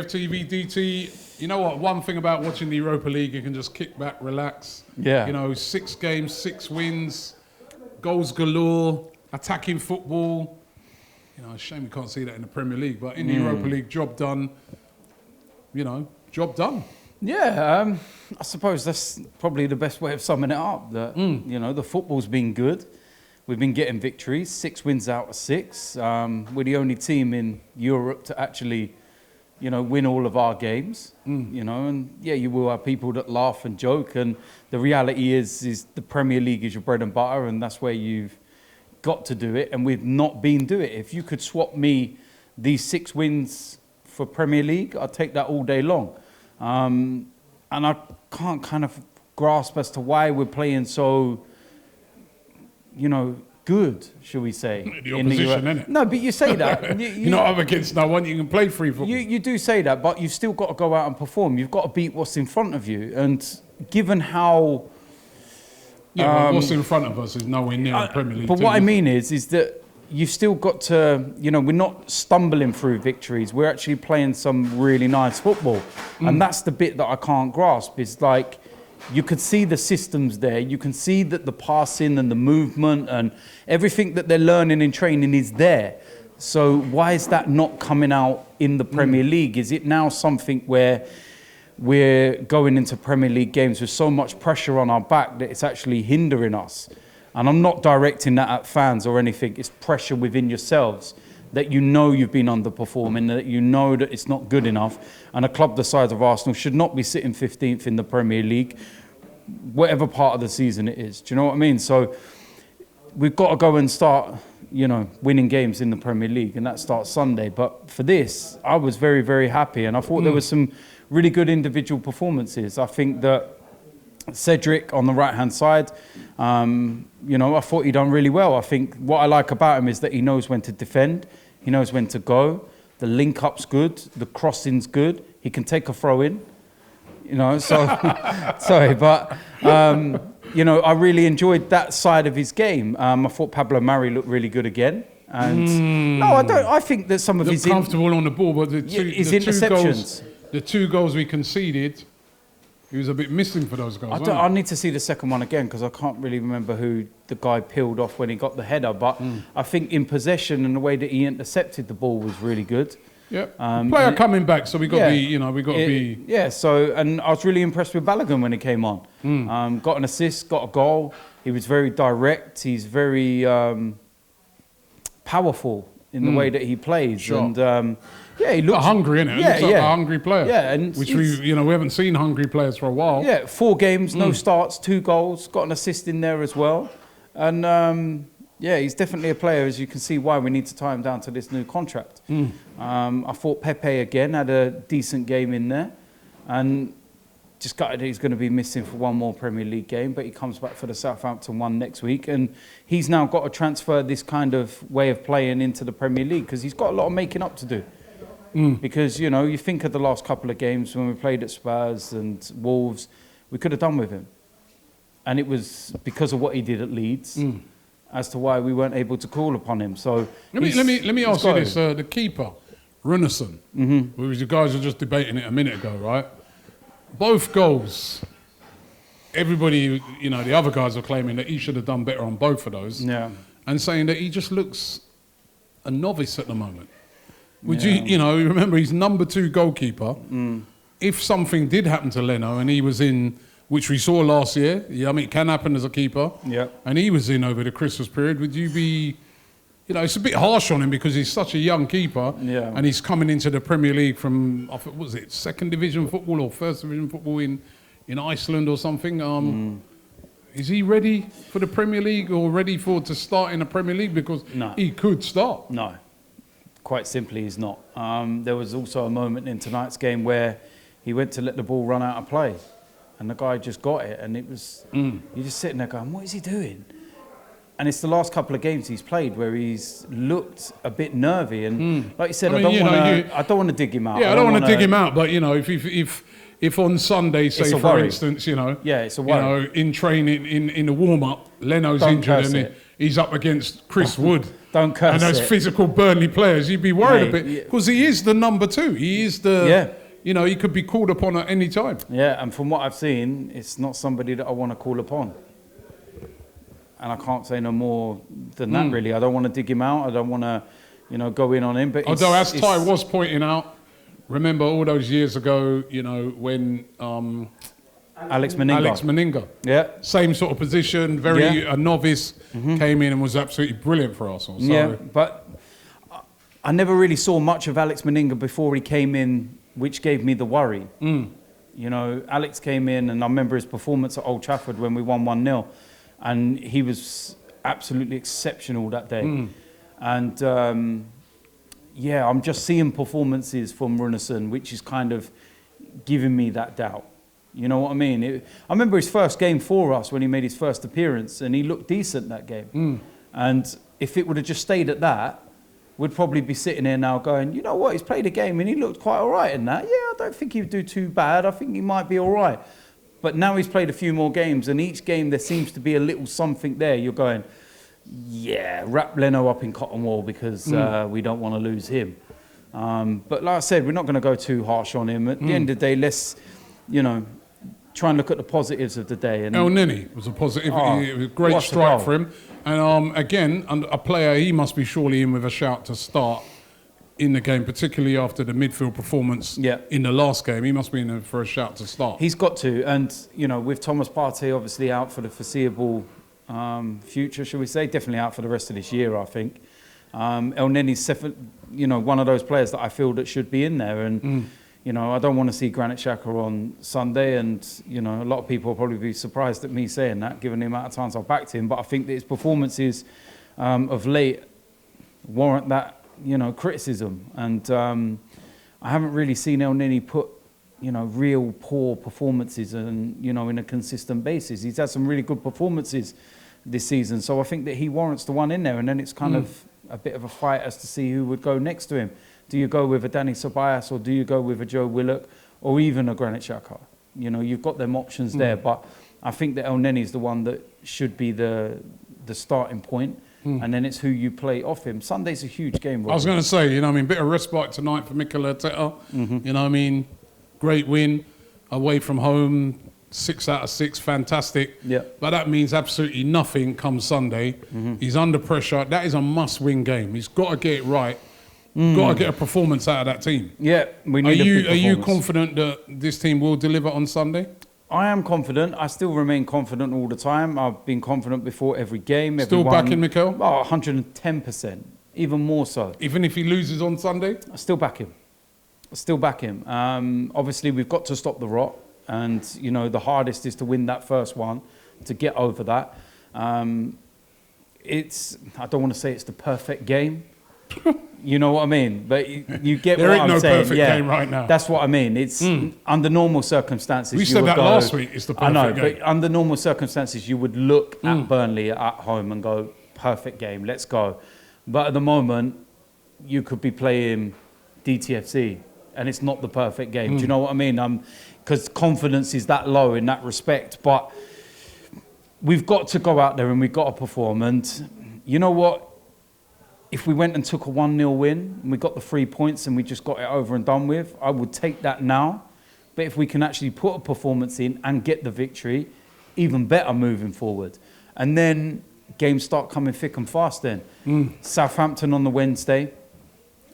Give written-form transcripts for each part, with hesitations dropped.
AFTV DT. You know what? One thing about watching the Europa League, you can just kick back, relax. Yeah. You know, 6 games, 6 wins, goals galore, attacking football. You know, it's a shame you can't see that in the Premier League, but in the Europa League, job done. You know, job done. Yeah, I suppose that's probably the best way of summing it up. That you know, the football's been good. We've been getting victories, 6 wins out of 6. We're the only team in Europe to actually, you know, win all of our games. You know, and yeah, you will have people that laugh and joke. And the reality is the Premier League is your bread and butter, and that's where you've got to do it. And we've not been doing it. If you could swap me these 6 wins for Premier League, I'd take that all day long. And I can't kind of grasp as to why we're playing so, you know, good, shall we say. The opposition, innit? No, but you say that. You're not up against no one, you can play free football. You do say that, but you've still got to go out and perform. You've got to beat what's in front of you. And given how... Yeah, well, what's in front of us is nowhere near the Premier League. But what I mean is that you've still got to, you know, we're not stumbling through victories. We're actually playing some really nice football. And that's the bit that I can't grasp. It's like, you could see the systems there. You can see that the passing and the movement and everything that they're learning in training is there. So why is that not coming out in the Premier League? Is it now something where we're going into Premier League games with so much pressure on our back that it's actually hindering us? And I'm not directing that at fans or anything. It's pressure within yourselves that you know you've been underperforming, that you know that it's not good enough. And a club the size of Arsenal should not be sitting 15th in the Premier League, whatever part of the season it is. Do you know what I mean? So we've got to go and start, you know, winning games in the Premier League, and that starts Sunday. But for this, I was very, very happy. And I thought there was some really good individual performances. I think that Cedric on the right-hand side, you know, I thought he done really well. I think what I like about him is that he knows when to defend, he knows when to go, the link-up's good, the crossing's good, he can take a throw-in, you know, so, sorry, but, you know, I really enjoyed that side of his game. I thought Pablo Mari looked really good again. And no, I think that some of his... comfortable on the ball, but his interceptions. The 2 goals we conceded, he was a bit missing for those goals. I need to see the second one again because I can't really remember who the guy peeled off when he got the header. But I think in possession and the way that he intercepted the ball was really good. Yeah, player coming back, so we got to be, you know, we got to be. Yeah, so and I was really impressed with Balogun when he came on. Got an assist, got a goal. He was very direct. He's very powerful in the way that he plays. Sure. And yeah, he looks hungry, innit? Yeah, he looks like a hungry player. Yeah, and which we haven't seen hungry players for a while. Yeah, 4 games, no starts, 2 goals, got an assist in there as well, and yeah, he's definitely a player. As you can see, why we need to tie him down to this new contract. I thought Pepe again had a decent game in there, and just gutted he's going to be missing for one more Premier League game, but he comes back for the Southampton one next week, and he's now got to transfer this kind of way of playing into the Premier League because he's got a lot of making up to do. Because, you know, you think of the last couple of games when we played at Spurs and Wolves, we could have done with him. And it was because of what he did at Leeds as to why we weren't able to call upon him. So let me ask you this: the keeper, Runarsson, which you guys were just debating it a minute ago, right? Both goals. Everybody, you know, the other guys are claiming that he should have done better on both of those, and saying that he just looks a novice at the moment. Would you know, remember he's number 2 goalkeeper. If something did happen to Leno and he was in, which we saw last year, I mean, it can happen as a keeper, and he was in over the Christmas period, would you be, you know, it's a bit harsh on him because he's such a young keeper and he's coming into the Premier League from, what was it, 2nd Division football or 1st Division football in Iceland or something? Is he ready for the Premier League or ready to start in the Premier League? Because he could start. No. Quite simply, he's not. There was also a moment in tonight's game where he went to let the ball run out of play, and the guy just got it, and it was you're just sitting there going, "What is he doing?" And it's the last couple of games he's played where he's looked a bit nervy, and like you said, I don't want to dig him out. Yeah, I don't want to dig him out, but you know, if on Sunday, say for instance, you know, it's a worry. You know, in training in the warm up, Leno's injured, and he's up against Chris Wood. Don't curse and those it. physical Burnley players, you'd be worried Mate, a bit because he is the number 2. He is the, Yeah. you know, he could be called upon at any time. Yeah, and from what I've seen, it's not somebody that I want to call upon. And I can't say no more than that, really. I don't want to dig him out. I don't want to, you know, go in on him. But although, as Ty was pointing out, remember all those years ago, you know, when Alex Meninga. Yeah. Same sort of position, a novice, came in and was absolutely brilliant for Arsenal. So. Yeah, but I never really saw much of Alex Meninga before he came in, which gave me the worry. You know, Alex came in, and I remember his performance at Old Trafford when we won 1-0, and he was absolutely exceptional that day. And yeah, I'm just seeing performances from Runarsson, which is kind of giving me that doubt. You know what I mean? I remember his first game for us when he made his first appearance, and he looked decent that game. And if it would have just stayed at that, we'd probably be sitting here now going, you know what, he's played a game and he looked quite all right in that. Yeah, I don't think he'd do too bad. I think he might be all right. But now he's played a few more games, and each game there seems to be a little something there. You're going, yeah, wrap Leno up in cotton wool because we don't want to lose him. But like I said, we're not going to go too harsh on him. At the end of the day, let's, you know, try and look at the positives of the day. And El Nini was a positive. It was a great strike for him. And again, a player, he must be surely in with a shout to start in the game, particularly after the midfield performance in the last game. He must be in for a shout to start. He's got to. And, you know, with Thomas Partey obviously out for the foreseeable future, shall we say, definitely out for the rest of this year, I think. El Nini's, you know, one of those players that I feel that should be in there. And, you know, I don't want to see Granit Xhaka on Sunday, and, you know, a lot of people will probably be surprised at me saying that, given the amount of times I've backed him. But I think that his performances of late warrant that, you know, criticism. And I haven't really seen El Nini put, you know, real poor performances and, you know, in a consistent basis. He's had some really good performances this season. So I think that he warrants the one in there. And then it's kind of a bit of a fight as to see who would go next to him. Do you go with a Danny Ceballos, or do you go with a Joe Willock, or even a Granit Xhaka? You know, you've got them options there, but I think that El Neni is the one that should be the starting point, and then it's who you play off him. Sunday's a huge game, Robbie. I was going to say, you know, I mean, bit of respite tonight for Mikel Arteta. You know, I mean, great win away from home, 6 out of 6, fantastic. Yeah. But that means absolutely nothing come Sunday. He's under pressure. That is a must-win game. He's got to get it right. Got to get a performance out of that team. Yeah, we need a big performance. Are you confident that this team will deliver on Sunday? I am confident. I still remain confident all the time. I've been confident before every game. Still backing Mikel? Oh, 110%. Even more so. Even if he loses on Sunday? I still back him. Obviously, we've got to stop the rot. And, you know, the hardest is to win that first one, to get over that. I don't want to say it's the perfect game. You know what I mean? But you get what I'm saying. There ain't no perfect game right now. That's what I mean. It's under normal circumstances. We said that last week. It's the perfect game. I know, but under normal circumstances, you would look at Burnley at home and go, perfect game, let's go. But at the moment, you could be playing DTFC, and it's not the perfect game. Do you know what I mean? Because confidence is that low in that respect. But we've got to go out there and we've got to perform. And you know what? If we went and took a 1-0 win and we got the 3 points and we just got it over and done with, I would take that now. But if we can actually put a performance in and get the victory, even better moving forward. And then games start coming thick and fast then. Southampton on the Wednesday.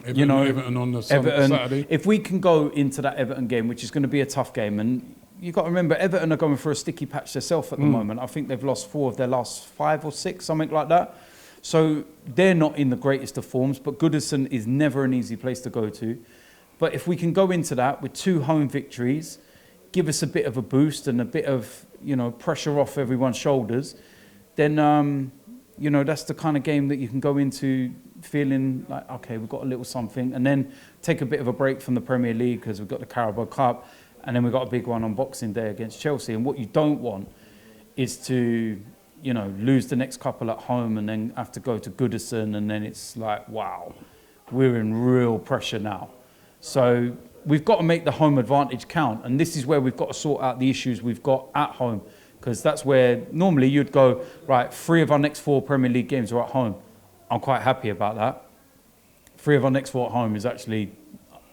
Everton on the Saturday. If we can go into that Everton game, which is going to be a tough game, and you've got to remember, Everton are going for a sticky patch themselves at the moment. I think they've lost 4 of their last 5 or 6, something like that. So they're not in the greatest of forms, but Goodison is never an easy place to go to. But if we can go into that with 2 home victories, give us a bit of a boost and a bit of, you know, pressure off everyone's shoulders, then, you know, that's the kind of game that you can go into feeling like, okay, we've got a little something, and then take a bit of a break from the Premier League because we've got the Carabao Cup, and then we've got a big one on Boxing Day against Chelsea. And what you don't want is to, you know, lose the next couple at home and then have to go to Goodison, and then it's like, wow, we're in real pressure now. So we've got to make the home advantage count, and this is where we've got to sort out the issues we've got at home, because that's where normally you'd go, right, 3 of our next 4 Premier League games are at home. I'm quite happy about that. 3 of our next 4 at home is actually,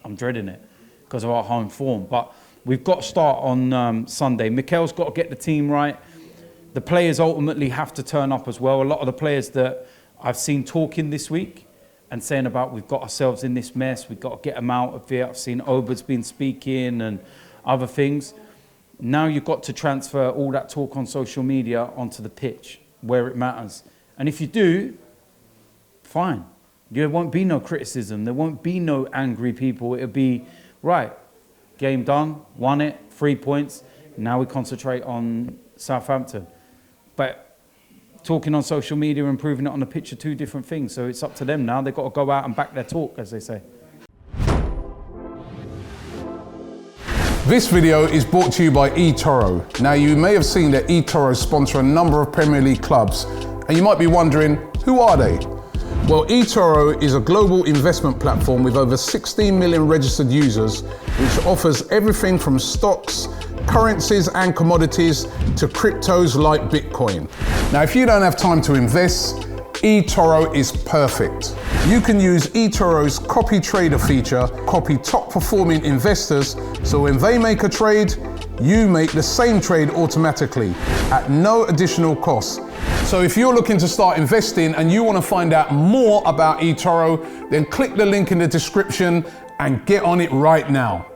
I'm dreading it because of our home form. But we've got to start on Sunday. Mikel's got to get the team right. The players ultimately have to turn up as well. A lot of the players that I've seen talking this week and saying about we've got ourselves in this mess, we've got to get them out of it. I've seen Ober's been speaking and other things. Now you've got to transfer all that talk on social media onto the pitch where it matters. And if you do, fine. There won't be no criticism. There won't be no angry people. It'll be, right, game done, won it, 3 points. Now we concentrate on Southampton. But talking on social media and proving it on the pitch are 2 different things. So it's up to them now. They've got to go out and back their talk, as they say. This video is brought to you by eToro. Now, you may have seen that eToro sponsor a number of Premier League clubs, and you might be wondering, who are they? Well, eToro is a global investment platform with over 16 million registered users, which offers everything from stocks, currencies and commodities to cryptos like Bitcoin. Now, if you don't have time to invest, eToro is perfect. You can use eToro's CopyTrader feature, copy top performing investors, so when they make a trade, you make the same trade automatically at no additional cost. So if you're looking to start investing and you want to find out more about eToro, then click the link in the description and get on it right now.